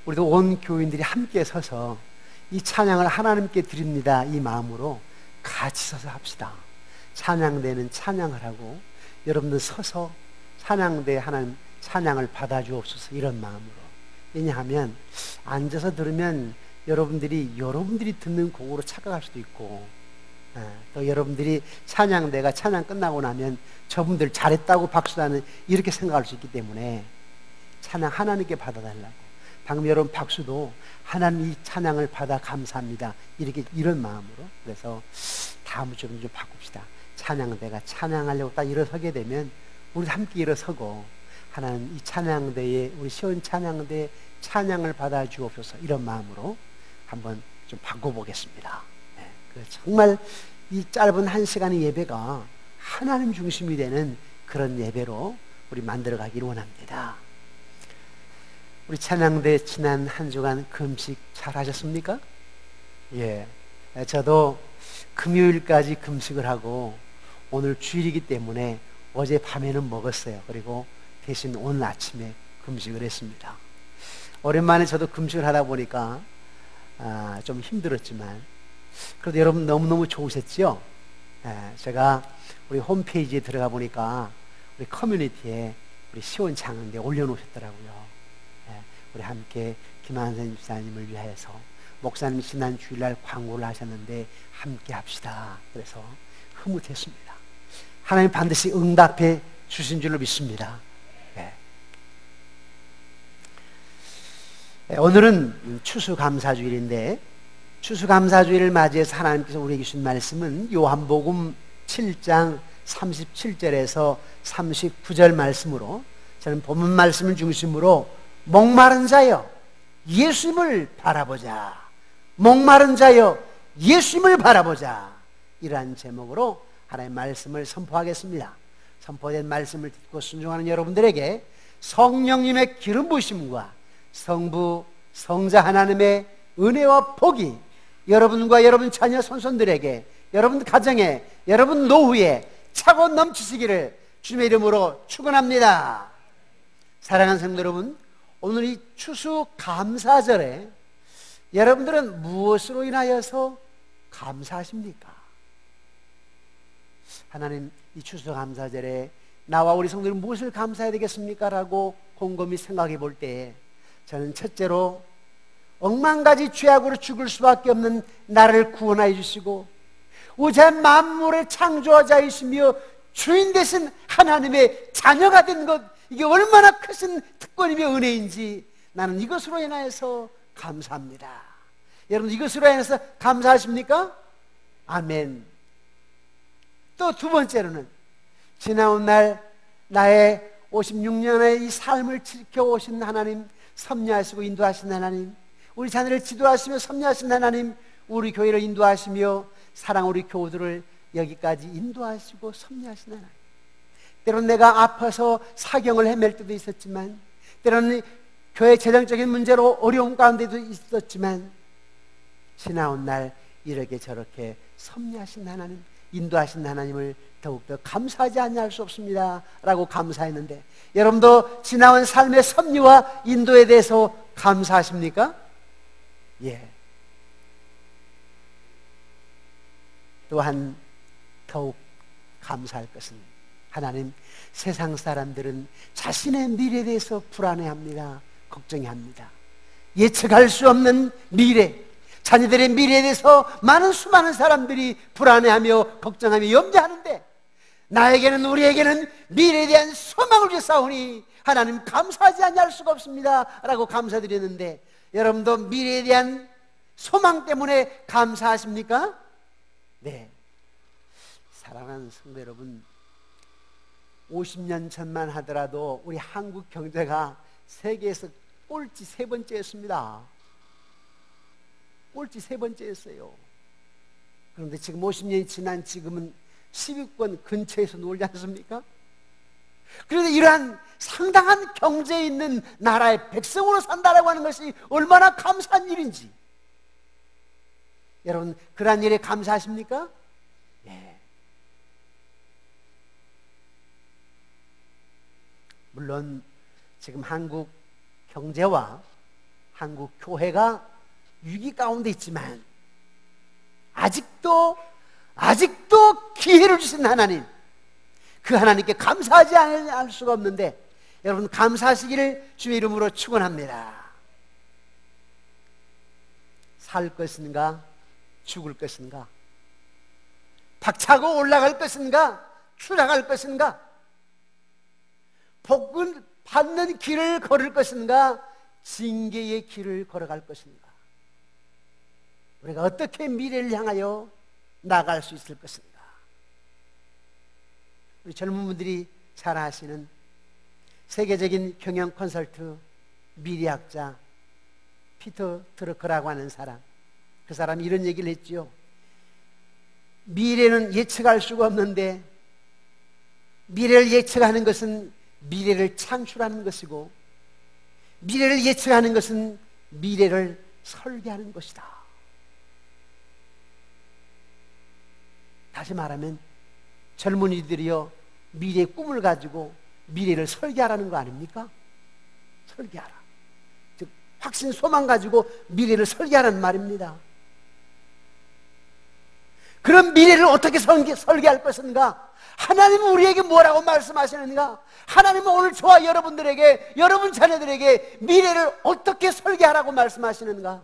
우리도 온 교인들이 함께 서서 이 찬양을 하나님께 드립니다, 이 마음으로 같이 서서 합시다. 찬양대는 찬양을 하고 여러분들 서서 찬양대 하나님 찬양을 받아주옵소서, 이런 마음으로. 왜냐하면 앉아서 들으면 여러분들이 듣는 곡으로 착각할 수도 있고, 또 여러분들이 찬양대가 찬양 끝나고 나면 저분들 잘했다고 박수하는 이렇게 생각할 수 있기 때문에 찬양 하나님께 받아달라고. 방금 여러분 박수도 하나님 이 찬양을 받아 감사합니다, 이런 마음으로. 그래서 다음처럼 좀 바꿉시다. 찬양대가 찬양하려고 딱 일어서게 되면 우리 함께 일어서고, 하나님 이 찬양대에, 우리 시온 찬양대에 찬양을 받아 주옵소서, 이런 마음으로 한번 좀 바꿔보겠습니다. 정말 이 짧은 1시간의 예배가 하나님 중심이 되는 그런 예배로 우리 만들어가기를 원합니다. 우리 찬양대 지난 한 주간 금식 잘 하셨습니까? 예, 저도 금요일까지 금식을 하고 오늘 주일이기 때문에 어제 밤에는 먹었어요. 그리고 대신 오늘 아침에 금식을 했습니다. 오랜만에 저도 금식을 하다 보니까 좀 힘들었지만 그래도 여러분 너무너무 좋으셨죠? 제가 우리 홈페이지에 들어가 보니까 우리 커뮤니티에 우리 시온 찬양대 올려놓으셨더라고요. 우리 함께 김한선 집사님을 위해서 목사님 지난 주일날 광고를 하셨는데 함께 합시다. 그래서 흐뭇했습니다. 하나님 반드시 응답해 주신 줄로 믿습니다. 오늘은 추수감사주일인데, 추수감사주일을 맞이해서 하나님께서 우리에게 주신 말씀은 요한복음 7장 37절에서 39절 말씀으로, 저는 본문 말씀을 중심으로 목마른 자여 예수님을 바라보자, 목마른 자여 예수님을 바라보자, 이러한 제목으로 하나님의 말씀을 선포하겠습니다. 선포된 말씀을 듣고 순종하는 여러분들에게 성령님의 기름 부으심과 성부 성자 하나님의 은혜와 복이 여러분과 여러분 자녀 손손들에게, 여러분 가정에, 여러분 노후에 차고 넘치시기를 주님의 이름으로 축원합니다. 사랑하는 성도 여러분, 오늘 이 추수감사절에 여러분들은 무엇으로 인하여서 감사하십니까? 하나님, 이 추수감사절에 나와 우리 성도들은 무엇을 감사해야 되겠습니까? 라고 곰곰이 생각해 볼 때 저는 첫째로 억만가지 죄악으로 죽을 수밖에 없는 나를 구원하여 주시고 우주의 만물의 창조자이시며 주인 되신 하나님의 자녀가 된 것, 이게 얼마나 크신 특권이며 은혜인지 나는 이것으로 인하여서 감사합니다. 여러분, 이것으로 인해서 감사하십니까? 아멘. 또 두 번째로는 지나온 날 나의 56년의 이 삶을 지켜오신 하나님, 섭리하시고 인도하신 하나님, 우리 자녀를 지도하시며 섭리하신 하나님, 우리 교회를 인도하시며 사랑 우리 교우들을 여기까지 인도하시고 섭리하신 하나님. 때로는 내가 아파서 사경을 헤맬 때도 있었지만, 때로는 교회 재정적인 문제로 어려움 가운데도 있었지만, 지나온 날 이렇게 저렇게 섭리하신 하나님, 인도하신 하나님을 더욱더 감사하지 않을 수 없습니다 라고 감사했는데, 여러분도 지나온 삶의 섭리와 인도에 대해서 감사하십니까? 예. 또한 더욱 감사할 것은, 하나님, 세상 사람들은 자신의 미래에 대해서 불안해합니다. 걱정합니다. 예측할 수 없는 미래, 자녀들의 미래에 대해서 수많은 사람들이 불안해하며 걱정하며 염려하는데, 나에게는, 우리에게는 미래에 대한 소망을 주사오니 하나님 감사하지 않을 수가 없습니다 라고 감사드렸는데, 여러분도 미래에 대한 소망 때문에 감사하십니까? 네. 사랑하는 성도 여러분, 50년 전만 하더라도 우리 한국 경제가 세계에서 꼴찌 3번째였습니다. 꼴찌 3번째였어요. 그런데 지금 50년이 지난 지금은 10위권 근처에서 놀지 않습니까? 그런데 이러한 상당한 경제에 있는 나라의 백성으로 산다라고 하는 것이 얼마나 감사한 일인지, 여러분, 그러한 일에 감사하십니까? 예. 물론 지금 한국 경제와 한국 교회가 위기 가운데 있지만 아직도 기회를 주신 하나님, 그 하나님께 감사하지 않을 수가 없는데 여러분 감사하시기를 주의 이름으로 축원합니다. 살 것인가 죽을 것인가, 박차고 올라갈 것인가 추락할 것인가, 복을 받는 길을 걸을 것인가 징계의 길을 걸어갈 것인가, 우리가 어떻게 미래를 향하여 나갈 수 있을 것인가. 우리 젊은 분들이 잘 아시는 세계적인 경영 컨설트 미래학자 피터 드러커라고 하는 사람, 그 사람이 이런 얘기를 했죠. 미래는 예측할 수가 없는데 미래를 예측하는 것은 미래를 창출하는 것이고 미래를 예측하는 것은 미래를 설계하는 것이다. 다시 말하면 젊은이들이여 미래의 꿈을 가지고 미래를 설계하라는 거 아닙니까? 설계하라. 즉 확신 소망 가지고 미래를 설계하라는 말입니다. 그런 미래를 어떻게 설계할 것인가? 하나님은 우리에게 뭐라고 말씀하시는가? 하나님은 오늘 저와 여러분들에게, 여러분 자녀들에게 미래를 어떻게 설계하라고 말씀하시는가?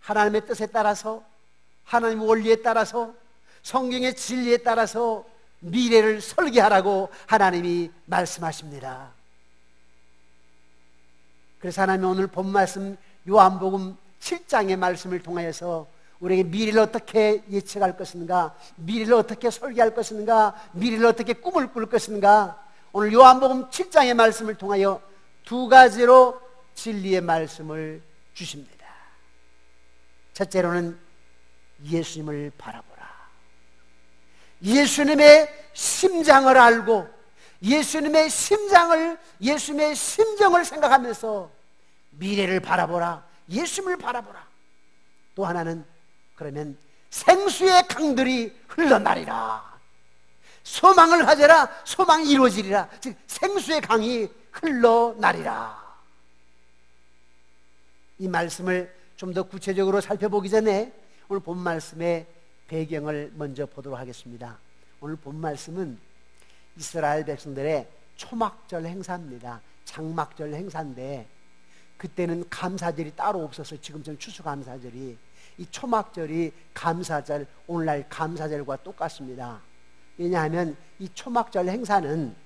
하나님의 뜻에 따라서, 하나님의 원리에 따라서, 성경의 진리에 따라서 미래를 설계하라고 하나님이 말씀하십니다. 그래서 하나님이 오늘 본 말씀 요한복음 7장의 말씀을 통하여서 우리에게 미래를 어떻게 예측할 것인가, 미래를 어떻게 설계할 것인가, 미래를 어떻게 꿈을 꿀 것인가, 오늘 요한복음 7장의 말씀을 통하여 두 가지로 진리의 말씀을 주십니다. 첫째로는 예수님을 바라보라. 예수님의 심장을 알고 예수님의 심정을 생각하면서 미래를 바라보라. 예수님을 바라보라. 또 하나는 그러면 생수의 강들이 흘러나리라. 소망을 가져라. 소망이 이루어지리라. 즉 생수의 강이 흘러나리라. 이 말씀을 좀 더 구체적으로 살펴보기 전에 오늘 본 말씀의 배경을 먼저 보도록 하겠습니다. 오늘 본 말씀은 이스라엘 백성들의 초막절 행사입니다. 장막절 행사인데 그때는 감사절이 따로 없어서 지금처럼 추수감사절이, 이 초막절이 감사절, 오늘날 감사절과 똑같습니다. 왜냐하면 이 초막절 행사는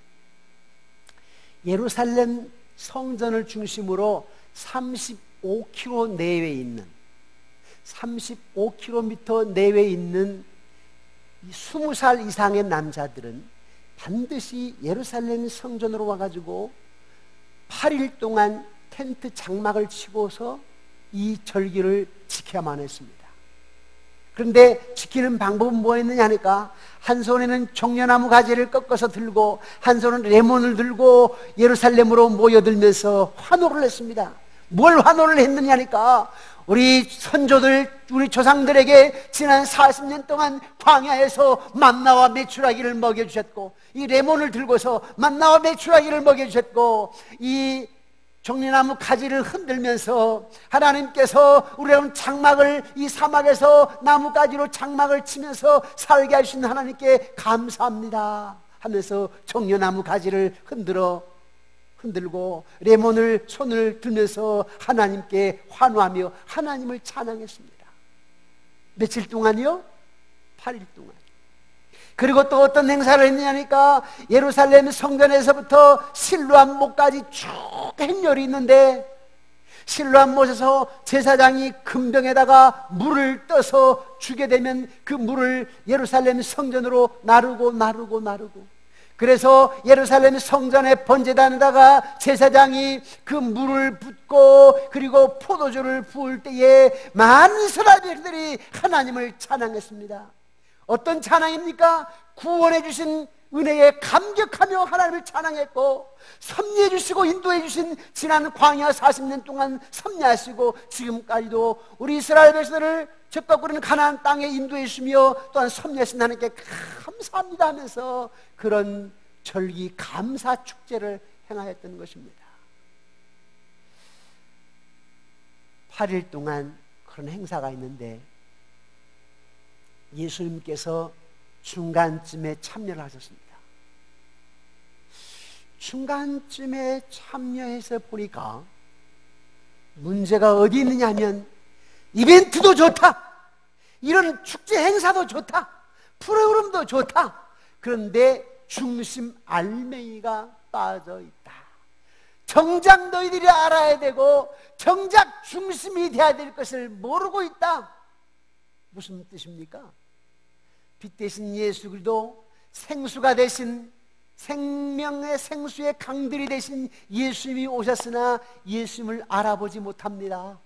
예루살렘 성전을 중심으로 35km 내외에 있는 35km 내외에 있는 20살 이상의 남자들은 반드시 예루살렘 성전으로 와가지고 8일 동안 텐트 장막을 치고서 이 절기를 지켜야만 했습니다. 그런데 지키는 방법은 뭐였느냐 하니까 한 손에는 종려나무 가지를 꺾어서 들고 한 손은 레몬을 들고 예루살렘으로 모여들면서 환호를 했습니다. 뭘 환호를 했느냐 하니까 우리 선조들, 우리 조상들에게 지난 40년 동안 광야에서 만나와 메추라기를 먹여주셨고 이 레몬을 들고서 만나와 메추라기를 먹여주셨고 이 종려나무 가지를 흔들면서 하나님께서 우리는 장막을 이 사막에서 나무가지로 장막을 치면서 살게 하신 하나님께 감사합니다 하면서 종려나무 가지를 흔들고 레몬을 손을 들면서 하나님께 환호하며 하나님을 찬양했습니다. 며칠 동안이요? 8일 동안. 그리고 또 어떤 행사를 했냐니까 예루살렘 성전에서부터 실로암 못까지 쭉 행렬이 있는데 실로암 못에서 제사장이 금병에다가 물을 떠서 주게 되면 그 물을 예루살렘 성전으로 나르고 그래서 예루살렘 성전의 번제단에다가 제사장이 그 물을 붓고 그리고 포도주를 부을 때에 많은 이스라엘들이 하나님을 찬양했습니다. 어떤 찬양입니까? 구원해 주신 은혜에 감격하며 하나님을 찬양했고 섭리해 주시고 인도해 주신 지난 광야 40년 동안 섭리하시고 지금까지도 우리 이스라엘 백성들을 적각거리는 가나안 땅에 인도해 주시며 또한 섭리하신 하나님께 감사합니다 하면서 그런 절기 감사 축제를 행하였던 것입니다. 8일 동안 그런 행사가 있는데 예수님께서 중간쯤에 참여를 하셨습니다. 중간쯤에 참여해서 보니까 문제가 어디 있느냐 하면 이벤트도 좋다, 이런 축제 행사도 좋다, 프로그램도 좋다. 그런데 중심 알맹이가 빠져 있다. 정작 너희들이 알아야 되고 정작 중심이 돼야 될 것을 모르고 있다. 무슨 뜻입니까? 빛 대신 예수 그리스도, 생수가 되신, 생명의 생수의 강들이 되신 예수님이 오셨으나 예수님을 알아보지 못합니다.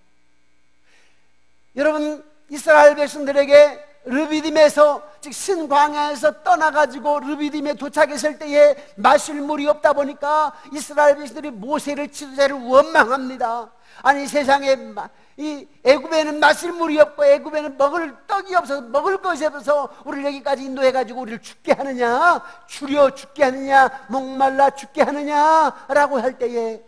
여러분, 이스라엘 백성들에게 르비딤에서, 즉 신광야에서 떠나가지고 르비딤에 도착했을 때에 마실 물이 없다 보니까 이스라엘 백성들이 모세를, 지도자를 원망합니다. 아니, 세상에 이 애굽에는 마실 물이 없고 애굽에는 먹을 떡이 없어서, 먹을 것이 없어서 우리를 여기까지 인도해가지고 우리를 죽게 하느냐, 추려 죽게 하느냐, 목말라 죽게 하느냐라고 할 때에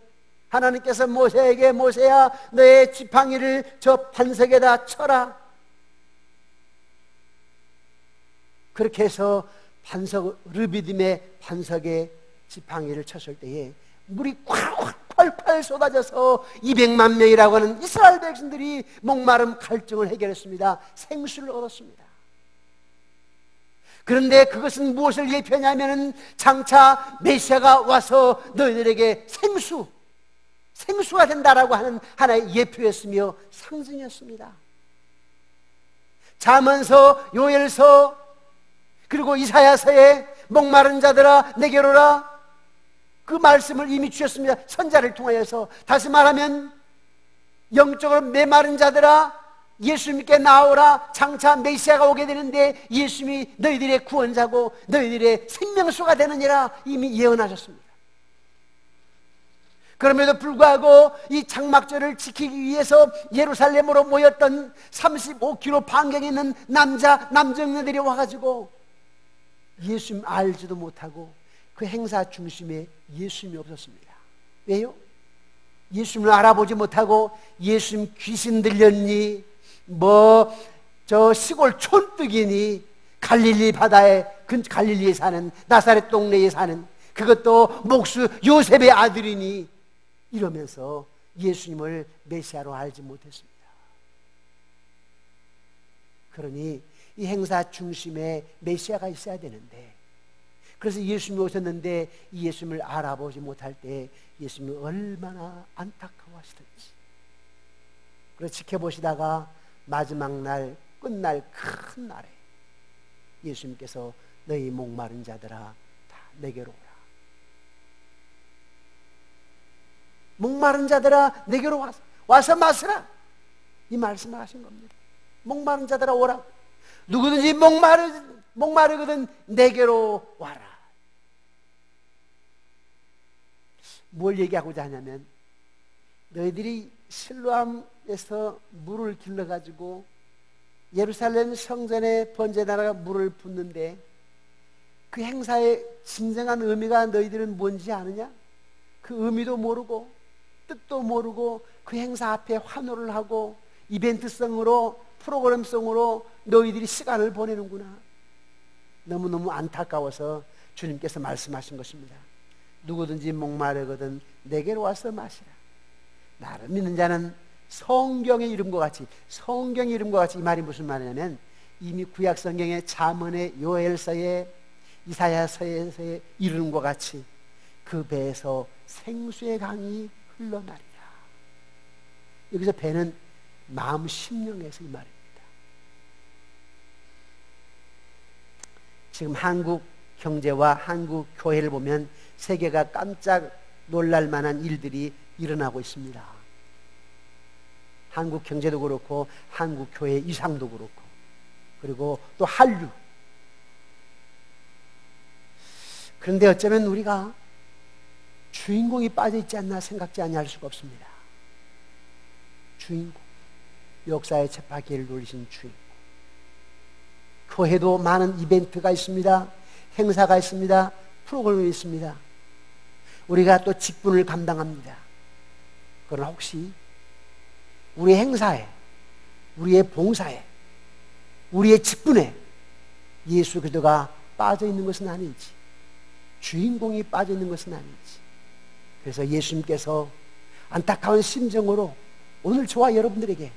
하나님께서 모세에게, 모세야, 너의 지팡이를 저 반석에다 쳐라. 그렇게 해서 르비딤의 반석에 지팡이를 쳤을 때에 물이 콸콸 쏟아져서 200만 명이라고 하는 이스라엘 백성들이 목마름 갈증을 해결했습니다. 생수를 얻었습니다. 그런데 그것은 무엇을 예표하냐면 장차 메시아가 와서 너희들에게 생수가 된다라고 하는 하나의 예표였으며 상징이었습니다. 잠언서, 요엘서, 그리고 이사야서에 목마른 자들아 내게로 오라, 그 말씀을 이미 주셨습니다. 선자를 통하여서. 다시 말하면 영적으로 메마른 자들아 예수님께 나오라. 장차 메시아가 오게 되는데 예수님이 너희들의 구원자고 너희들의 생명수가 되느니라 이미 예언하셨습니다. 그럼에도 불구하고 이 장막절을 지키기 위해서 예루살렘으로 모였던 35km 반경에 있는 남정네들이 와가지고 예수님 알지도 못하고 그 행사 중심에 예수님이 없었습니다. 왜요? 예수님을 알아보지 못하고 예수님 귀신 들렸니, 저 시골 촌뜨기니, 갈릴리 바다에, 갈릴리에 사는, 나사렛 동네에 사는, 그것도 목수 요셉의 아들이니, 이러면서 예수님을 메시아로 알지 못했습니다. 그러니 이 행사 중심에 메시아가 있어야 되는데, 그래서 예수님이 오셨는데 이 예수님을 알아보지 못할 때 예수님이 얼마나 안타까워하시던지. 그래서 지켜보시다가 마지막 날, 끝날 큰 날에 예수님께서 너희 목마른 자들아 다 내게로 오라, 목마른 자들아 내게로 와서 마시라, 이 말씀을 하신 겁니다. 목마른 자들아 오라. 누구든지 목마르거든 내게로 와라. 뭘 얘기하고자 하냐면, 너희들이 실로암에서 물을 길러가지고 예루살렘 성전에 번제단에다가 물을 붓는데 그 행사의 진정한 의미가 너희들은 뭔지 아느냐? 그 의미도 모르고 뜻도 모르고 그 행사 앞에 환호를 하고 이벤트성으로, 프로그램성으로 너희들이 시간을 보내는구나. 너무너무 안타까워서 주님께서 말씀하신 것입니다. 누구든지 목마르거든 내게로 와서 마시라. 나를 믿는 자는 성경의 이름과 같이, 성경의 이름과 같이, 이 말이 무슨 말이냐면 이미 구약 성경의 잠언의 요엘서에, 이사야서에 이름과 같이 그 배에서 생수의 강이 흘러나리라. 여기서 배는 마음 심령에서 이 말입니다. 지금 한국 경제와 한국 교회를 보면 세계가 깜짝 놀랄 만한 일들이 일어나고 있습니다. 한국 경제도 그렇고 한국 교회 이상도 그렇고, 그리고 또 한류. 그런데 어쩌면 우리가 주인공이 빠져있지 않나 생각지 아니할 수가 없습니다. 주인공, 역사의 쳇바퀴를 돌리신 주인공. 교회도 많은 이벤트가 있습니다. 행사가 있습니다. 프로그램이 있습니다. 우리가 또 직분을 감당합니다. 그러나 혹시 우리의 행사에, 우리의 봉사에, 우리의 직분에 예수 그리스도가 빠져 있는 것은 아닌지, 주인공이 빠져 있는 것은 아닌지. 그래서 예수님께서 안타까운 심정으로 오늘 저와 여러분들에게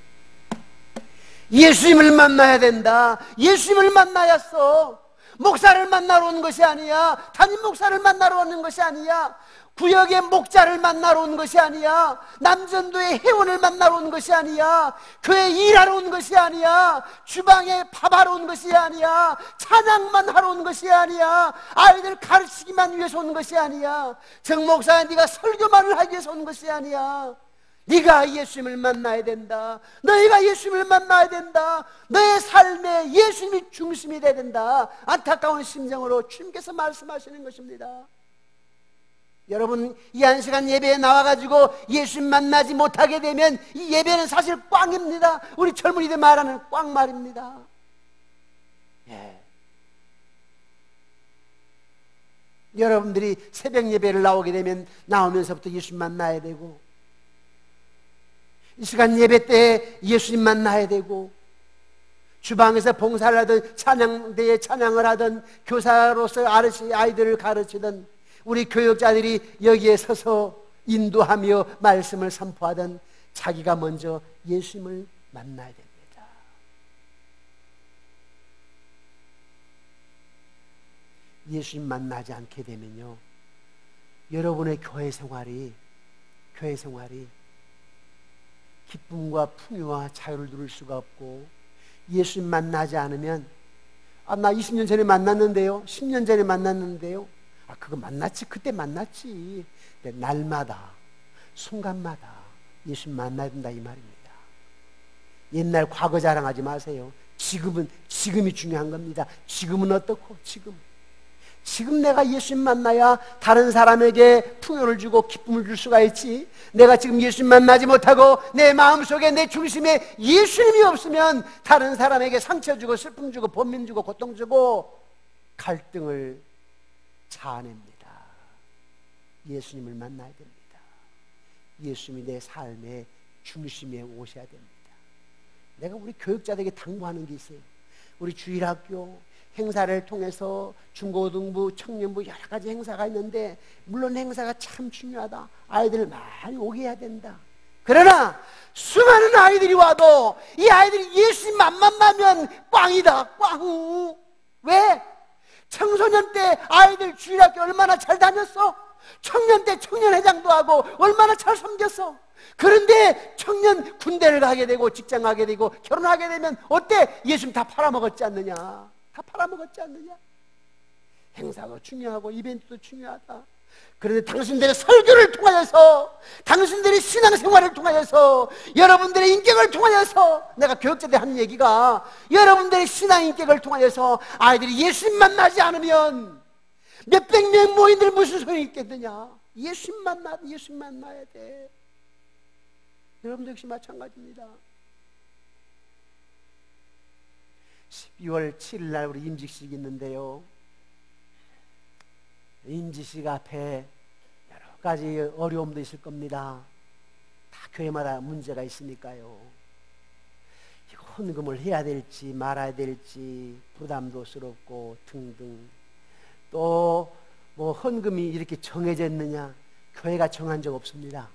예수님을 만나야 된다. 예수님을 만나야서 목사를 만나러 온 것이 아니야. 담임 목사를 만나러 오는 것이 아니야. 구역의 목자를 만나러 온 것이 아니야. 남전도의 회원을 만나러 온 것이 아니야. 교회 일하러 온 것이 아니야. 주방에 밥하러 온 것이 아니야. 찬양만 하러 온 것이 아니야. 아이들 가르치기만 위해서 온 것이 아니야. 정 목사야, 네가 설교만을 하기 위해서 온 것이 아니야. 네가 예수님을 만나야 된다. 너희가 예수님을 만나야 된다. 너의 삶에 예수님이 중심이 돼야 된다. 안타까운 심정으로 주님께서 말씀하시는 것입니다. 여러분, 이 한 시간 예배에 나와가지고 예수님 만나지 못하게 되면 이 예배는 사실 꽝입니다. 우리 젊은이들 말하는 꽝말입니다. 예. 여러분들이 새벽 예배를 나오게 되면 나오면서부터 예수님 만나야 되고, 이 시간 예배 때 예수님 만나야 되고, 주방에서 봉사를 하든 찬양대에 찬양을 하든 교사로서 아이들을 가르치든 우리 교육자들이 여기에 서서 인도하며 말씀을 선포하든 자기가 먼저 예수님을 만나야 됩니다. 예수님 만나지 않게 되면요, 여러분의 교회 생활이 기쁨과 풍요와 자유를 누릴 수가 없고, 예수님 만나지 않으면 나 20년 전에 만났는데요, 10년 전에 만났는데요, 그거 만났지, 그때 만났지. 날마다 순간마다 예수님 만나야 된다, 이 말입니다. 옛날 과거 자랑하지 마세요. 지금이 중요한 겁니다. 지금은 어떻고, 지금 내가 예수님 만나야 다른 사람에게 풍요를 주고 기쁨을 줄 수가 있지. 내가 지금 예수님 만나지 못하고 내 마음속에 내 중심에 예수님이 없으면 다른 사람에게 상처 주고 슬픔 주고 번민 주고 고통 주고 갈등을 자아냅니다. 예수님을 만나야 됩니다. 예수님이 내 삶의 중심에 오셔야 됩니다. 내가 우리 교육자들에게 당부하는 게 있어요. 우리 주일학교 행사를 통해서 중고등부, 청년부 여러 가지 행사가 있는데, 물론 행사가 참 중요하다. 아이들을 많이 오게 해야 된다. 그러나 수많은 아이들이 와도 이 아이들이 예수님만 만나면 꽝이다, 꽝. 왜? 청소년 때 아이들 주일학교 얼마나 잘 다녔어? 청년 때 청년회장도 하고 얼마나 잘 섬겼어? 그런데 청년 군대를 가게 되고 직장 가게 되고 결혼하게 되면 어때? 예수님 다 팔아먹었지 않느냐? 다 팔아먹었지 않느냐? 행사가 중요하고 이벤트도 중요하다. 그런데 당신들의 설교를 통하여서, 당신들의 신앙생활을 통하여서, 여러분들의 인격을 통하여서, 내가 교육자들 하는 얘기가 여러분들의 신앙 인격을 통하여서 아이들이 예수님 만나지 않으면 몇백 명 모인들 무슨 소용이 있겠느냐? 예수님 만나야 돼. 여러분도 역시 마찬가지입니다. 12월 7일 날 우리 임직식이 있는데요, 임직식 앞에 여러 가지 어려움도 있을 겁니다. 다 교회마다 문제가 있으니까요. 이거 헌금을 해야 될지 말아야 될지 부담도 스럽고 등등. 또 뭐 헌금이 이렇게 정해져 있느냐? 교회가 정한 적 없습니다.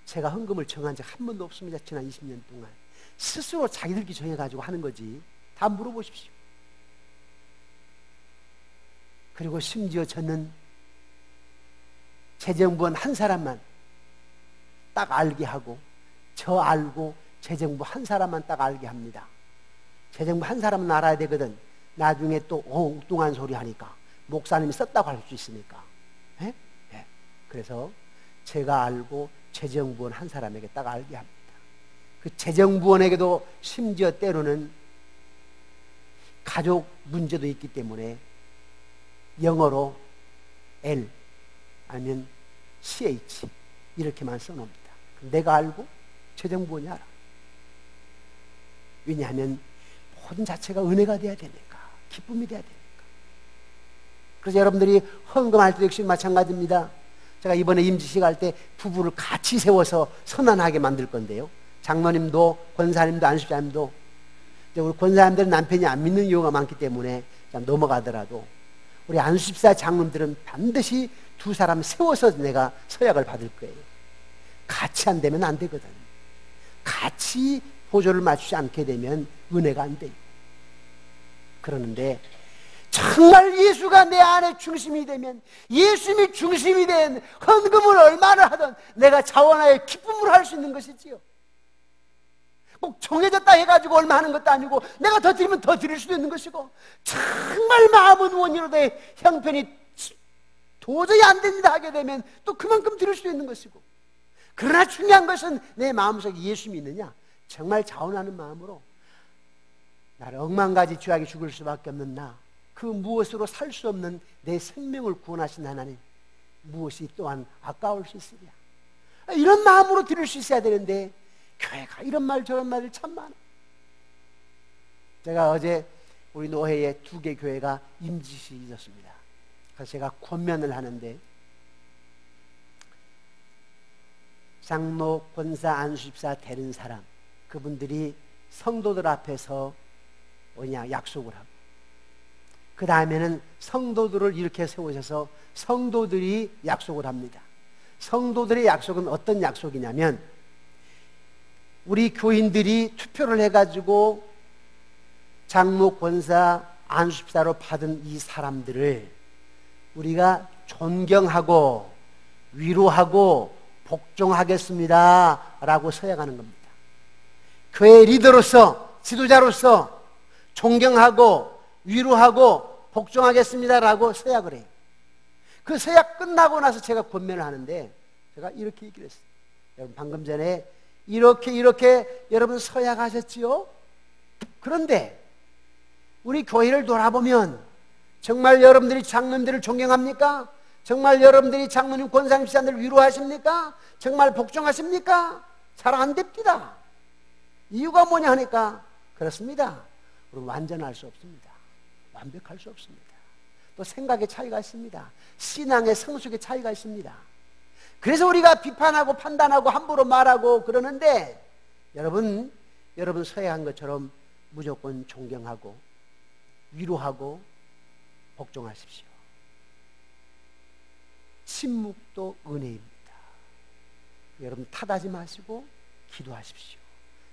제가 헌금을 정한 적 한 번도 없습니다. 지난 20년 동안 스스로 자기들끼리 정해가지고 하는 거지. 다 물어보십시오. 그리고 심지어 저는 재정부원 한 사람만 딱 알게 하고, 저 알고 재정부 한 사람만 딱 알게 합니다. 재정부 한 사람은 알아야 되거든. 나중에 또 엉뚱한 소리 하니까 목사님이 썼다고 할 수 있으니까. 예? 예. 그래서 제가 알고 재정부원 한 사람에게 딱 알게 합니다. 그 재정부원에게도 심지어 때로는 가족 문제도 있기 때문에 영어로 L 아니면 CH 이렇게만 써놓습니다. 내가 알고 재정부원이 알아. 왜냐하면 모든 자체가 은혜가 돼야 되니까, 기쁨이 돼야 되니까. 그래서 여러분들이 헌금할 때 역시 마찬가지입니다. 제가 이번에 임직식 할 때 부부를 같이 세워서 선언하게 만들 건데요, 장로님도 권사님도 안수집사님도 우리 권사님들은 남편이 안 믿는 경우가 많기 때문에 그냥 넘어가더라도 우리 안수집사 장로님들은 반드시 두 사람 세워서 내가 서약을 받을 거예요. 같이 안 되면 안 되거든. 같이 보조를 맞추지 않게 되면 은혜가 안 돼요. 그러는데 정말 예수가 내 안에 중심이 되면, 예수님이 중심이 된 헌금을 얼마나 하든 내가 자원하여 기쁨으로 할 수 있는 것이지요. 꼭 정해졌다 해가지고 얼마 하는 것도 아니고 내가 더 드리면 더 드릴 수도 있는 것이고, 정말 마음은 원이로되 형편이 도저히 안 됩니다 하게 되면 또 그만큼 드릴 수도 있는 것이고, 그러나 중요한 것은 내 마음속에 예수님이 있느냐, 정말 자원하는 마음으로 나를 억만가지 죄악에 죽을 수밖에 없는 나, 그 무엇으로 살 수 없는 내 생명을 구원하신 하나님, 무엇이 또한 아까울 수 있으랴. 이런 마음으로 드릴 수 있어야 되는데 교회가 이런 말 저런 말을 참 많아. 제가 어제 우리 노회에 2개 교회가 임직이 있었습니다. 그래서 제가 권면을 하는데, 장로, 권사, 안수집사 되는 사람, 그분들이 성도들 앞에서 뭐냐 약속을 하고, 그 다음에는 성도들을 이렇게 세우셔서 성도들이 약속을 합니다. 성도들의 약속은 어떤 약속이냐면, 우리 교인들이 투표를 해가지고 장로, 권사, 안수집사로 받은 이 사람들을 우리가 존경하고 위로하고 복종하겠습니다 라고 서약하는 겁니다. 교회 리더로서, 지도자로서 존경하고 위로하고 복종하겠습니다 라고 서약을 해요. 그 서약 끝나고 나서 제가 권면을 하는데, 제가 이렇게 얘기를 했어요. 여러분, 방금 전에 이렇게 여러분 서약하셨지요? 그런데 우리 교회를 돌아보면 정말 여러분들이 장로님들을 존경합니까? 정말 여러분들이 장로님, 권사님, 집사님들을 위로하십니까? 정말 복종하십니까? 잘 안 됩니다. 이유가 뭐냐 하니까, 그렇습니다, 우리는 완전할 수 없습니다. 완벽할 수 없습니다. 또 생각의 차이가 있습니다. 신앙의 성숙의 차이가 있습니다. 그래서 우리가 비판하고 판단하고 함부로 말하고 그러는데, 여러분 서약한 것처럼 무조건 존경하고 위로하고 복종하십시오. 침묵도 은혜입니다. 여러분 탓하지 마시고 기도하십시오.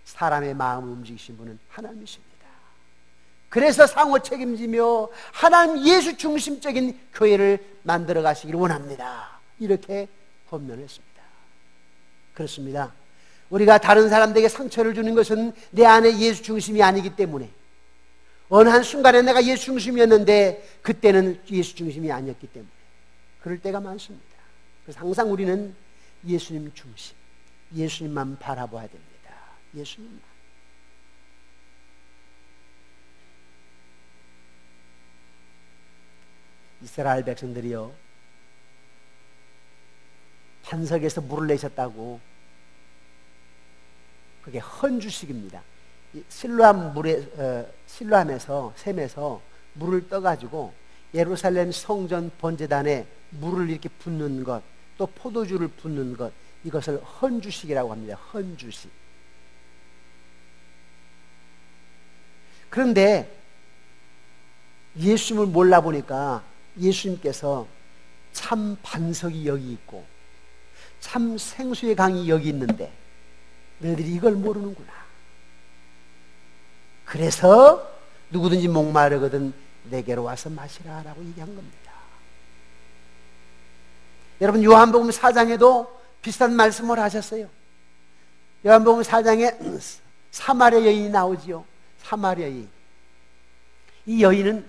사람의 마음을 움직이신 분은 하나님이십니다. 그래서 상호 책임지며 하나님 예수 중심적인 교회를 만들어 가시기를 원합니다. 이렇게 권면했습니다. 그렇습니다. 우리가 다른 사람들에게 상처를 주는 것은 내 안에 예수 중심이 아니기 때문에, 어느 한 순간에 내가 예수 중심이었는데 그때는 예수 중심이 아니었기 때문에 그럴 때가 많습니다. 그래서 항상 우리는 예수님 중심, 예수님만 바라봐야 됩니다. 예수님만. 이스라엘 백성들이요, 반석에서 물을 내셨다고, 그게 헌주식입니다. 실로암에서 샘에서 물을 떠가지고 예루살렘 성전 번제단에 물을 이렇게 붓는 것, 또 포도주를 붓는 것, 이것을 헌주식이라고 합니다. 헌주식. 그런데 예수님을 몰라보니까 예수님께서 참 반석이 여기 있고 참 생수의 강이 여기 있는데 너희들이 이걸 모르는구나. 그래서 누구든지 목마르거든 내게로 와서 마시라 라고 얘기한 겁니다. 여러분, 요한복음 4장에도 비슷한 말씀을 하셨어요. 요한복음 4장에 사마리아 여인이 나오지요. 사마리아 여인. 이 여인은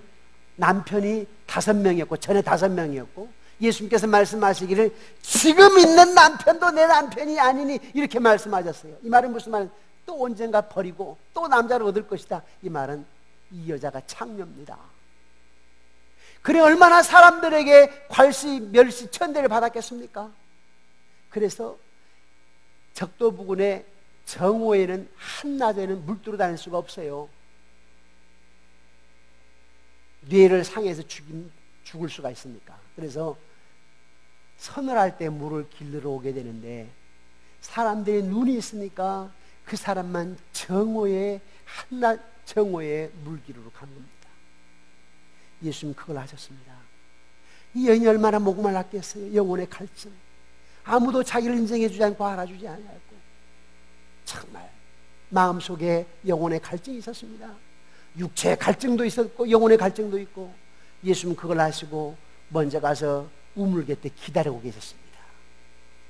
남편이 5명이었고 전에 5명이었고 예수님께서 말씀하시기를 지금 있는 남편도 내 남편이 아니니 이렇게 말씀하셨어요. 이 말은 무슨 말은, 또 언젠가 버리고 또 남자를 얻을 것이다. 이 말은 이 여자가 창녀입니다. 그래 얼마나 사람들에게 괄시, 멸시, 천대를 받았겠습니까? 그래서 적도 부근의 정오에는 한낮에는 물 뚫어 다닐 수가 없어요. 뇌를 상해서 죽을 수가 있으니까. 그래서 서늘할 때 물을 길러 오게 되는데 사람들의 눈이 있으니까 그 사람만 정오의 한낱 정오의 물기로로 간 겁니다. 예수님 그걸 하셨습니다. 이 여인이 얼마나 목말랐겠어요. 영혼의 갈증. 아무도 자기를 인정해 주지 않고 알아주지 않았고 정말 마음속에 영혼의 갈증이 있었습니다. 육체의 갈증도 있었고 영혼의 갈증도 있고 예수님 그걸 아시고 먼저 가서 우물 곁에 기다리고 계셨습니다.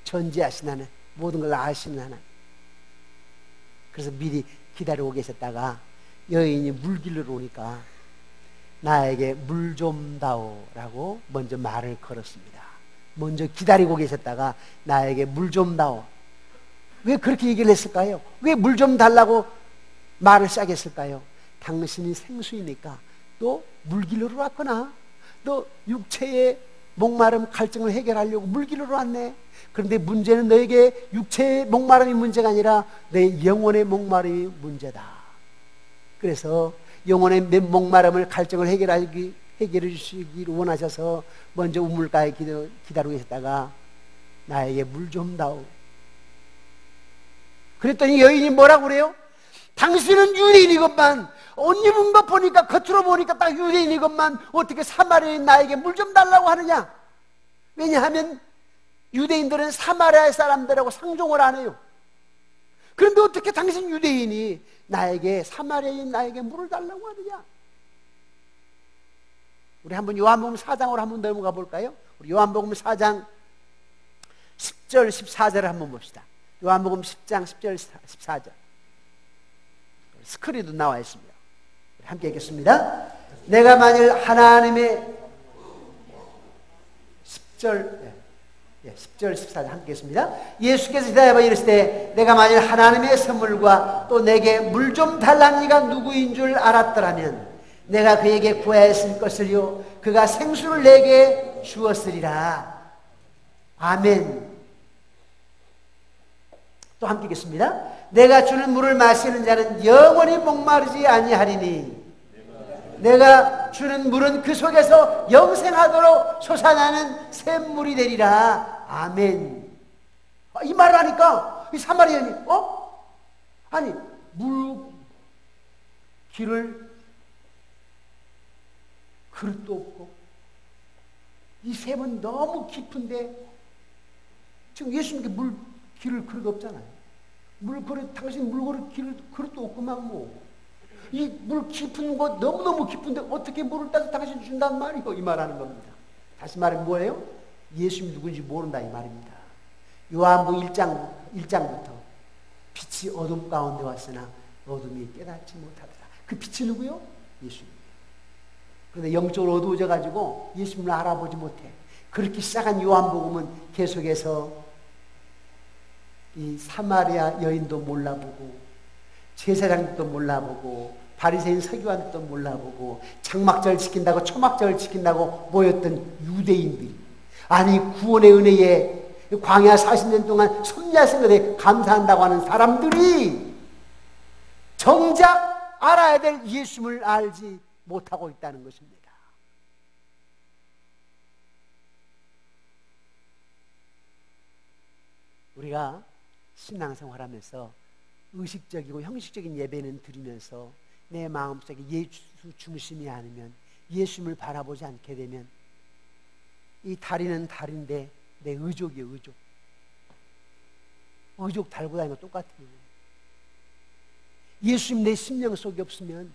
전지하신 하나님, 모든 걸 아시는 하나님. 그래서 미리 기다리고 계셨다가 여인이 물길로 오니까 나에게 물 좀 다오라고 먼저 말을 걸었습니다. 먼저 기다리고 계셨다가 나에게 물 좀 다오. 왜 그렇게 얘기를 했을까요? 왜 물 좀 달라고 말을 시작했을까요? 당신이 생수이니까 또 물길로 왔구나. 너 육체의 목마름 갈증을 해결하려고 물길로 왔네. 그런데 문제는 너에게 육체의 목마름이 문제가 아니라 내 영혼의 목마름이 문제다. 그래서 영혼의 목마름을 갈증을 해결해 주시기를 원하셔서 먼저 우물가에 기다리고 계셨다가 나에게 물 좀 다오. 그랬더니 여인이 뭐라고 그래요? 당신은 유대인이건만, 옷 입은 거 보니까, 겉으로 보니까 딱 유대인이건만 어떻게 사마리아인 나에게 물 좀 달라고 하느냐? 왜냐하면 유대인들은 사마리아 사람들하고 상종을 안 해요. 그런데 어떻게 당신 유대인이 나에게, 사마리아인 나에게 물을 달라고 하느냐? 우리 한번 요한복음 4장으로 한번 넘어가 볼까요? 우리 요한복음 4장 10절 14절을 한번 봅시다. 요한복음 10장 10절 14절. 스크린도 나와 있습니다. 함께 읽겠습니다. 내가 만일 하나님의 10절 14절 함께 읽겠습니다. 예수께서 대답하여 이르시되 내가 만일 하나님의 선물과 또 내게 물 좀 달라는 이가 누구인 줄 알았더라면 내가 그에게 구하였을 것을요 그가 생수를 내게 주었으리라. 아멘. 또 함께 읽겠습니다. 내가 주는 물을 마시는 자는 영원히 목마르지 아니하리니 내가 주는 물은 그 속에서 영생하도록 솟아나는 샘물이 되리라. 아멘. 이 말을 하니까 이 사마리아인이 아니 길을 그릇도 없고 이 샘은 너무 깊은데 지금 예수님께 길을 그릇 없잖아요. 당신 물그릇 그릇도 없구만 뭐. 이 물 깊은 곳 너무너무 깊은데 어떻게 물을 따서 당신 준단 말이요. 이 말하는 겁니다. 다시 말하면 뭐예요? 예수님이 누군지 모른다 이 말입니다. 요한복음 1장부터 빛이 어둠 가운데 왔으나 어둠이 깨닫지 못하더라. 그 빛이 누구요? 예수님. 그런데 영적으로 어두워져 가지고 예수님을 알아보지 못해. 그렇게 시작한 요한복음은 계속해서 이 사마리아 여인도 몰라보고 제사장도 몰라보고 바리새인 서기관도 몰라보고 장막절 지킨다고 초막절 지킨다고 모였던 유대인들이, 아니 구원의 은혜에 광야 40년 동안 섭리하신 것에 감사한다고 하는 사람들이 정작 알아야 될 예수님을 알지 못하고 있다는 것입니다. 우리가 신앙생활하면서 의식적이고 형식적인 예배는 드리면서 내 마음속에 예수 중심이 아니면, 예수님을 바라보지 않게 되면 이 다리는 다리인데 내 의족이에요. 의족 달고 다니는 거 똑같아요. 예수님 내 심령 속에 없으면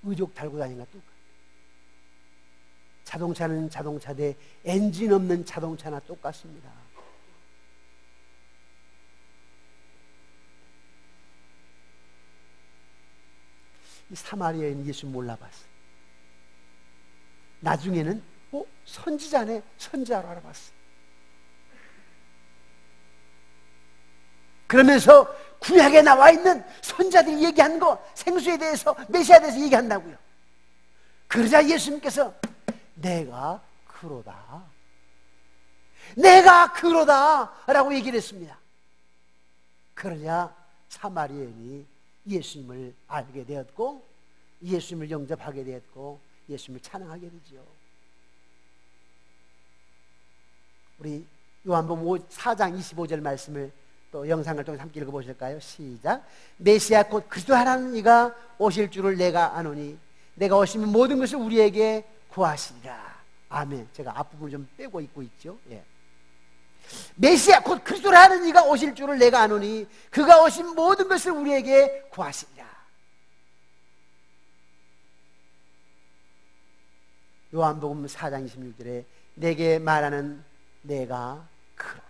의족 달고 다니는 거 똑같아요. 자동차는 자동차인데 엔진 없는 자동차나 똑같습니다. 이 사마리아인 예수 몰라봤어. 나중에는 선지자네, 선지자로 알아봤어. 그러면서 구약에 나와 있는 선자들이 얘기한 거, 생수에 대해서, 메시아에 대해서 얘기한다고요. 그러자 예수님께서 내가 그로다 라고 얘기를 했습니다. 그러자 사마리아인이 예수님을 알게 되었고 예수님을 영접하게 되었고 예수님을 찬양하게 되죠. 우리 요한복음 4장 25절 말씀을 또 또 영상을 통해서 함께 읽어보실까요? 시작. 메시아 곧 그리스도 하나는 이가 오실 줄을 내가 아노니 내가 오시면 모든 것을 우리에게 구하시리라. 아멘. 제가 앞부분 좀 빼고 읽고 있죠. 예. 메시아 곧 그리스도를 하는 이가 오실 줄을 내가 아노니 그가 오신 모든 것을 우리에게 구하시리라. 요한복음 4장 26절에 내게 말하는 내가 그로라.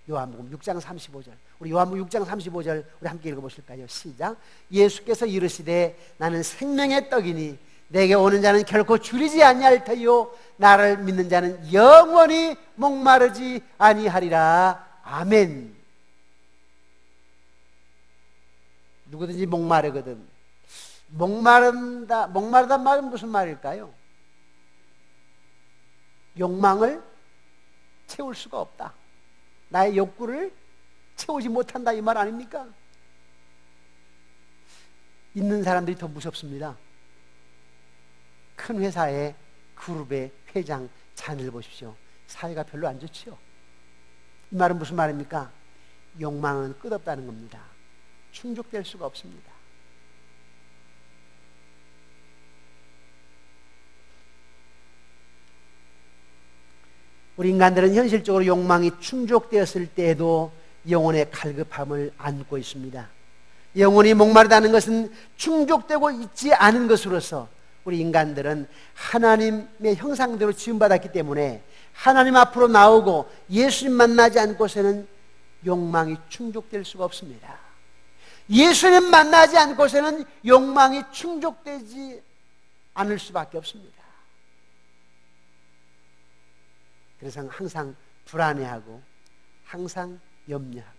요한복음 6장 35절. 우리 요한복음 6장 35절 우리 함께 읽어보실까요? 시작. 예수께서 이르시되 나는 생명의 떡이니 내게 오는 자는 결코 줄이지 아니할 터요 나를 믿는 자는 영원히 목마르지 아니하리라. 아멘. 누구든지 목마르거든. 목마르단 말은 무슨 말일까요? 욕망을 채울 수가 없다. 나의 욕구를 채우지 못한다 이 말 아닙니까? 있는 사람들이 더 무섭습니다. 큰 회사의 그룹의 회장 자녀를 보십시오. 사회가 별로 안 좋지요. 이 말은 무슨 말입니까? 욕망은 끝없다는 겁니다. 충족될 수가 없습니다. 우리 인간들은 현실적으로 욕망이 충족되었을 때에도 영혼의 갈급함을 안고 있습니다. 영혼이 목마르다는 것은 충족되고 있지 않은 것으로서 우리 인간들은 하나님의 형상대로 지음받았기 때문에 하나님 앞으로 나오고 예수님 만나지 않고서는 욕망이 충족될 수가 없습니다. 예수님 만나지 않고서는 욕망이 충족되지 않을 수밖에 없습니다. 그래서 항상 불안해하고 항상 염려하고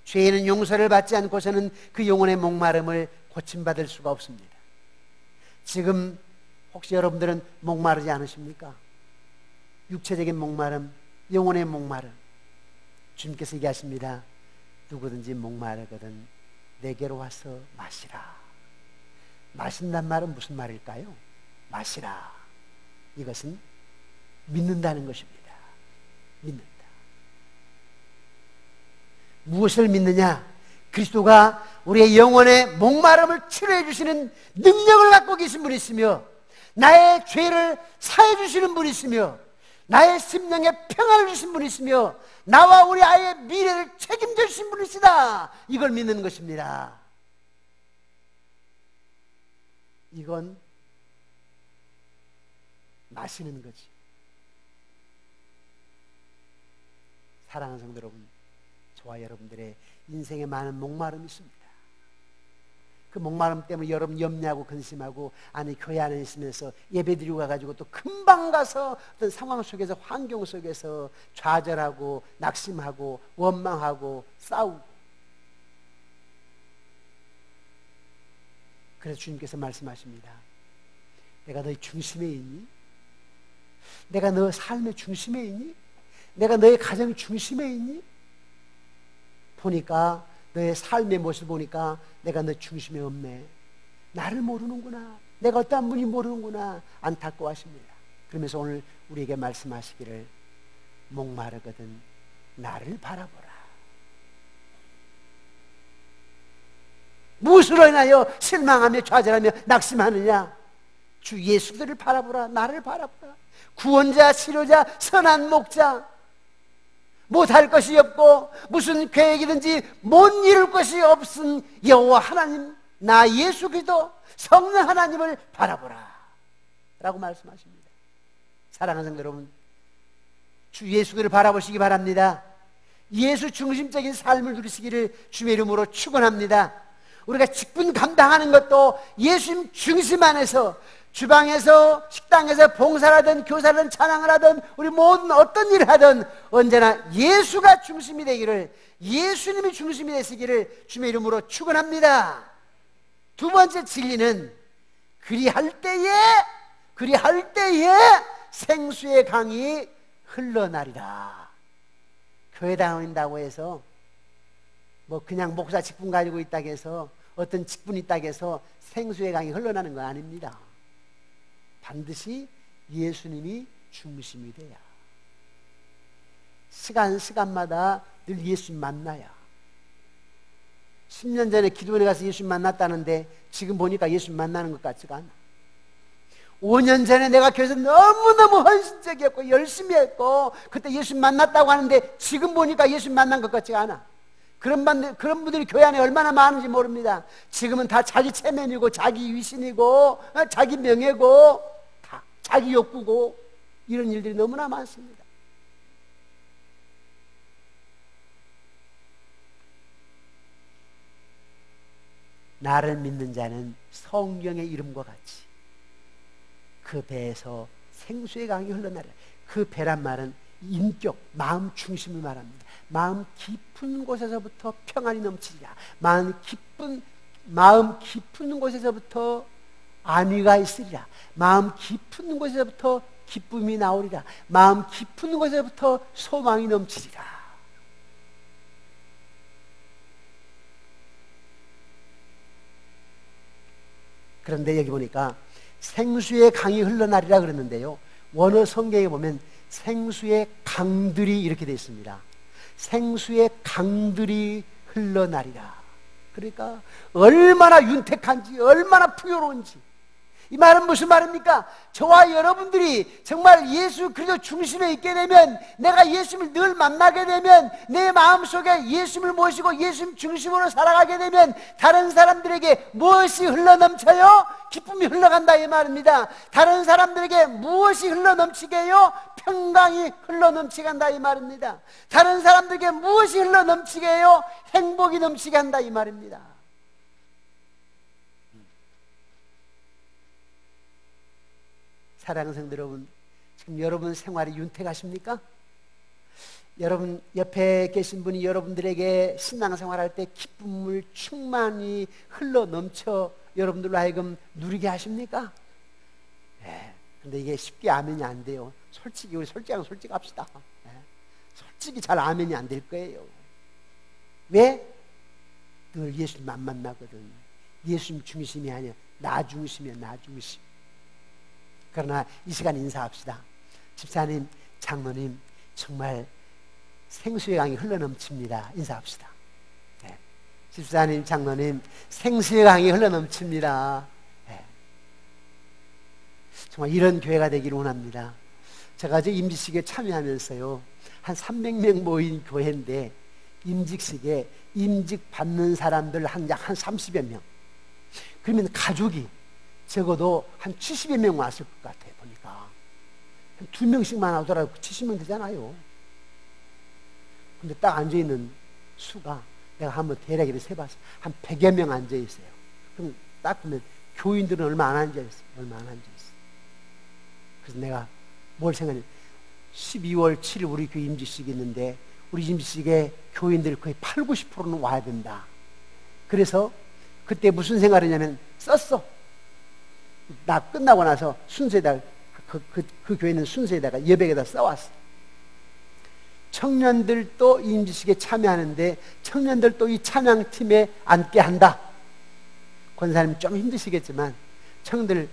죄인은 용서를 받지 않고서는 그 영혼의 목마름을 고침받을 수가 없습니다. 지금 혹시 여러분들은 목마르지 않으십니까? 육체적인 목마름, 영혼의 목마름. 주님께서 얘기하십니다. 누구든지 목마르거든 내게로 와서 마시라. 마신단 말은 무슨 말일까요? 마시라. 이것은 믿는다는 것입니다. 믿는다. 무엇을 믿느냐? 그리스도가 우리의 영혼의 목마름을 치료해 주시는 능력을 갖고 계신 분이 있으며 나의 죄를 사해 주시는 분이 있으며 나의 심령에 평안을 주신 분이 있으며 나와 우리 아이의 미래를 책임져 주신 분이시다. 이걸 믿는 것입니다. 이건 마시는 거지. 사랑하는 성도 여러분, 저와 여러분들의 인생에 많은 목마름이 있습니다. 그 목마름 때문에 여러분 염려하고 근심하고 아니 교회 안에 있으면서 예배드리고 가가지고 또 금방 가서 어떤 상황 속에서 환경 속에서 좌절하고 낙심하고 원망하고 싸우고. 그래서 주님께서 말씀하십니다. 내가 너의 중심에 있니? 내가 너 삶의 중심에 있니? 내가 너의 가정 중심에 있니? 보니까 너의 삶의 모습을 보니까 내가 너 중심에 없네. 나를 모르는구나. 내가 어떠한 분이 모르는구나. 안타까워하십니다. 그러면서 오늘 우리에게 말씀하시기를 목마르거든 나를 바라보라. 무엇으로 인하여 실망하며 좌절하며 낙심하느냐? 주 예수를 바라보라. 나를 바라보라. 구원자, 치료자, 선한 목자. 못할 것이 없고 무슨 계획이든지 못 이룰 것이 없은 여호와 하나님, 나 예수 그리스도 성령 하나님을 바라보라 라고 말씀하십니다. 사랑하는 성도 여러분, 주 예수 그리스도를 바라보시기 바랍니다. 예수 중심적인 삶을 누리시기를 주의 이름으로 축원합니다. 우리가 직분 감당하는 것도 예수님 중심 안에서 주방에서 식당에서 봉사를 하든 교사를 하든 찬양을 하든 우리 모든 어떤 일을 하든 언제나 예수가 중심이 되기를, 예수님이 중심이 되시기를 주의 이름으로 축원합니다. 두 번째 진리는 그리할 때에 생수의 강이 흘러나리라. 교회 다닌다고 해서 뭐 그냥 목사 직분 가지고 있다고 해서 어떤 직분이 있다고 해서 생수의 강이 흘러나는 건 아닙니다. 반드시 예수님이 중심이 돼야. 시간마다 늘 예수님 만나야. 10년 전에 기도원에 가서 예수님 만났다는데 지금 보니까 예수님 만나는 것 같지가 않아. 5년 전에 내가 교회에서 너무너무 헌신적이었고 열심히 했고 그때 예수님 만났다고 하는데 지금 보니까 예수님 만난 것 같지가 않아. 그런 분들이 교회 안에 얼마나 많은지 모릅니다. 지금은 다 자기 체면이고 자기 위신이고 자기 명예고 다 자기 욕구고 이런 일들이 너무나 많습니다. 나를 믿는 자는 성경의 이름과 같이 그 배에서 생수의 강이 흘러나리라. 그 배란 말은 인격, 마음 중심을 말합니다. 마음 깊은 곳에서부터 평안이 넘치리라. 마음 깊은 곳에서부터 안위가 있으리라. 마음 깊은 곳에서부터 기쁨이 나오리라. 마음 깊은 곳에서부터 소망이 넘치리라. 그런데 여기 보니까 생수의 강이 흘러나리라 그랬는데요, 원어 성경에 보면 생수의 강들이 이렇게 되어 있습니다. 생수의 강들이 흘러나리라. 그러니까 얼마나 윤택한지, 얼마나 풍요로운지. 이 말은 무슨 말입니까? 저와 여러분들이 정말 예수 그리스도 중심에 있게 되면, 내가 예수님을 늘 만나게 되면, 내 마음속에 예수님을 모시고 예수님 중심으로 살아가게 되면 다른 사람들에게 무엇이 흘러넘쳐요? 기쁨이 흘러간다 이 말입니다. 다른 사람들에게 무엇이 흘러넘치게 해요? 평강이 흘러넘치게 한다 이 말입니다. 다른 사람들에게 무엇이 흘러넘치게 해요? 행복이 넘치게 한다 이 말입니다. 사랑하는 성도 여러분, 지금 여러분 생활이 윤택하십니까? 여러분 옆에 계신 분이 여러분들에게 신앙생활할 때 기쁨을 충만히 흘러넘쳐 여러분들로 하여금 누리게 하십니까? 네. 근데 이게 쉽게 아멘이 안 돼요. 솔직히 우리 솔직합시다. 네. 솔직히 잘 아멘이 안 될 거예요. 왜? 늘 예수님만 만나거든. 예수님 중심이 아니야. 나 중심이야. 나 중심. 그러나 이 시간 인사합시다. 집사님, 장로님, 정말 생수의 강이 흘러넘칩니다. 인사합시다. 네. 집사님, 장로님, 생수의 강이 흘러넘칩니다. 네. 정말 이런 교회가 되기를 원합니다. 제가 저 임직식에 참여하면서요, 한 300명 모인 교회인데 임직식에 임직 받는 사람들 약 한 30여 명. 그러면 가족이 적어도 한 70여 명 왔을 것 같아요. 보니까 한 2명씩만 하더라도 70명 되잖아요. 근데 딱 앉아있는 수가 내가 한번 대략 세봤어. 한 100여 명 앉아있어요. 그럼 딱 보면 교인들은 얼마 안 앉아있어요. 얼마 안 앉아있어요. 그래서 내가 뭘 생각해? 12월 7일 우리 교회 임직식이 있는데 우리 임직식에 교인들 거의 80, 90%는 와야 된다. 그래서 그때 무슨 생각을 했냐면 썼어. 나 끝나고 나서 순서에다가 그 교회는 순서에다가 여백에다 써왔어. 청년들도 임직식에 참여하는데 청년들도 이 찬양팀에 앉게 한다. 권사님 좀 힘드시겠지만 청년들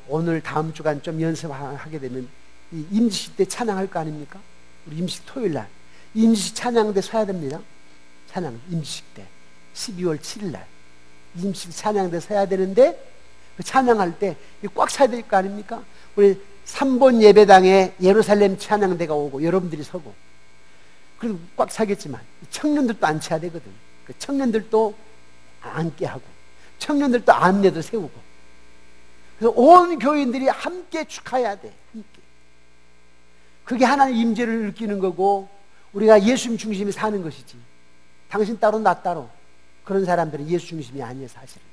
오늘 다음 주간 좀 연습하게 되면 이 임직식 때 찬양할 거 아닙니까? 우리 임직식 토요일 날 임직식 찬양 때 서야 됩니다. 찬양 임직식 때 12월 7일 날 임직식 찬양 때 서야 되는데 그 찬양할 때 꽉 차야 될 거 아닙니까? 우리 3번 예배당에 예루살렘 찬양대가 오고 여러분들이 서고 그리고 꽉 차겠지만 청년들도 앉혀야 되거든. 그 청년들도 앉게 하고 청년들도 안내도 세우고 그래서 온 교인들이 함께 축하해야 돼. 함께. 그게 하나님의 임재를 느끼는 거고 우리가 예수님 중심이 사는 것이지. 당신 따로 나 따로 그런 사람들은 예수 중심이 아니에요. 사실은.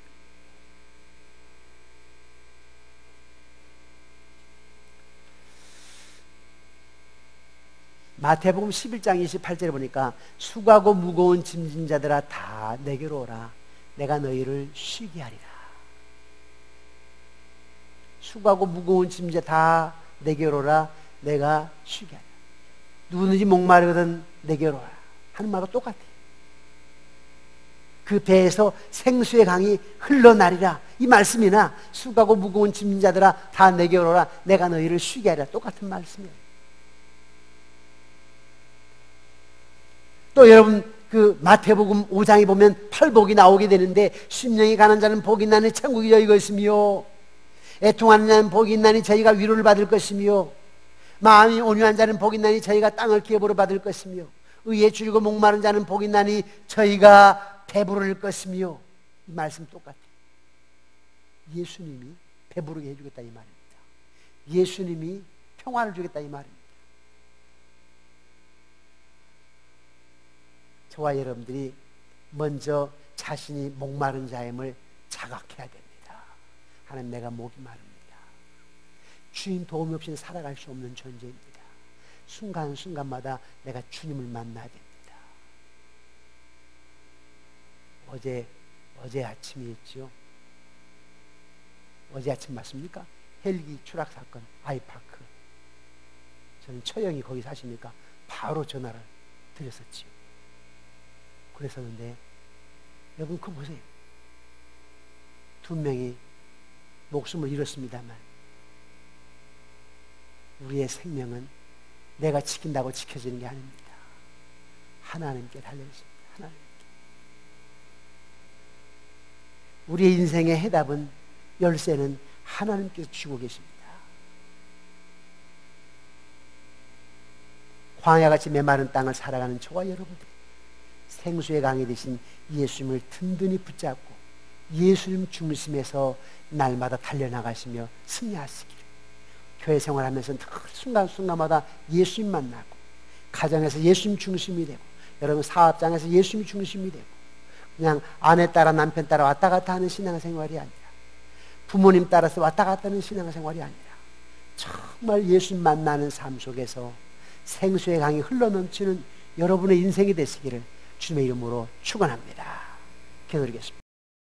마태복음 11장 28절에 보니까 수고하고 무거운 짐진 자들아 다 내게로 오라 내가 너희를 쉬게 하리라. 수고하고 무거운 짐진 자 다 내게로 오라 내가 쉬게 하리라. 누구든지 목마르거든 내게로 오라 하는 말과 똑같아. 그 배에서 생수의 강이 흘러나리라 이 말씀이나 수고하고 무거운 짐진 자들아 다 내게로 오라 내가 너희를 쉬게 하리라 똑같은 말씀이에요. 또 여러분 그 마태복음 5장에 보면 팔복이 나오게 되는데 심령이 가난 자는 복이 있나니 천국이 저희 것이며 애통하는 자는 복이 있나니 저희가 위로를 받을 것이며 마음이 온유한 자는 복이 있나니 저희가 땅을 기업으로 받을 것이며 의에 줄이고 목마른 자는 복이 있나니 저희가 배부를 것이며 이 말씀 똑같아요. 예수님이 배부르게 해주겠다 이 말입니다. 예수님이 평화를 주겠다 이 말입니다. 저와 여러분들이 먼저 자신이 목마른 자임을 자각해야 됩니다. 하나님, 내가 목이 마릅니다. 주님 도움이 없이는 살아갈 수 없는 존재입니다. 순간순간마다 내가 주님을 만나야 됩니다. 어제 아침이었죠. 어제 아침 맞습니까? 헬기 추락 사건, 아이파크. 저는 처형이 거기 사시니까 바로 전화를 드렸었지요. 그랬었는데 여러분 그거 보세요. 2명이 목숨을 잃었습니다만 우리의 생명은 내가 지킨다고 지켜지는 게 아닙니다. 하나님께 달려있습니다. 하나님께. 우리의 인생의 해답은, 열쇠는 하나님께서 주고 계십니다. 광야같이 메마른 땅을 살아가는 저와 여러분들, 생수의 강이 되신 예수님을 든든히 붙잡고 예수님 중심에서 날마다 달려나가시며 승리하시기를, 교회 생활하면서 순간순간마다 예수님 만나고, 가정에서 예수님 중심이 되고, 여러분 사업장에서 예수님 중심이 되고, 그냥 아내 따라 남편 따라 왔다 갔다 하는 신앙생활이 아니라, 부모님 따라서 왔다 갔다 하는 신앙생활이 아니라 정말 예수님 만나는 삶 속에서 생수의 강이 흘러넘치는 여러분의 인생이 되시기를 주님의 이름으로 축원합니다. 기도드리겠습니다.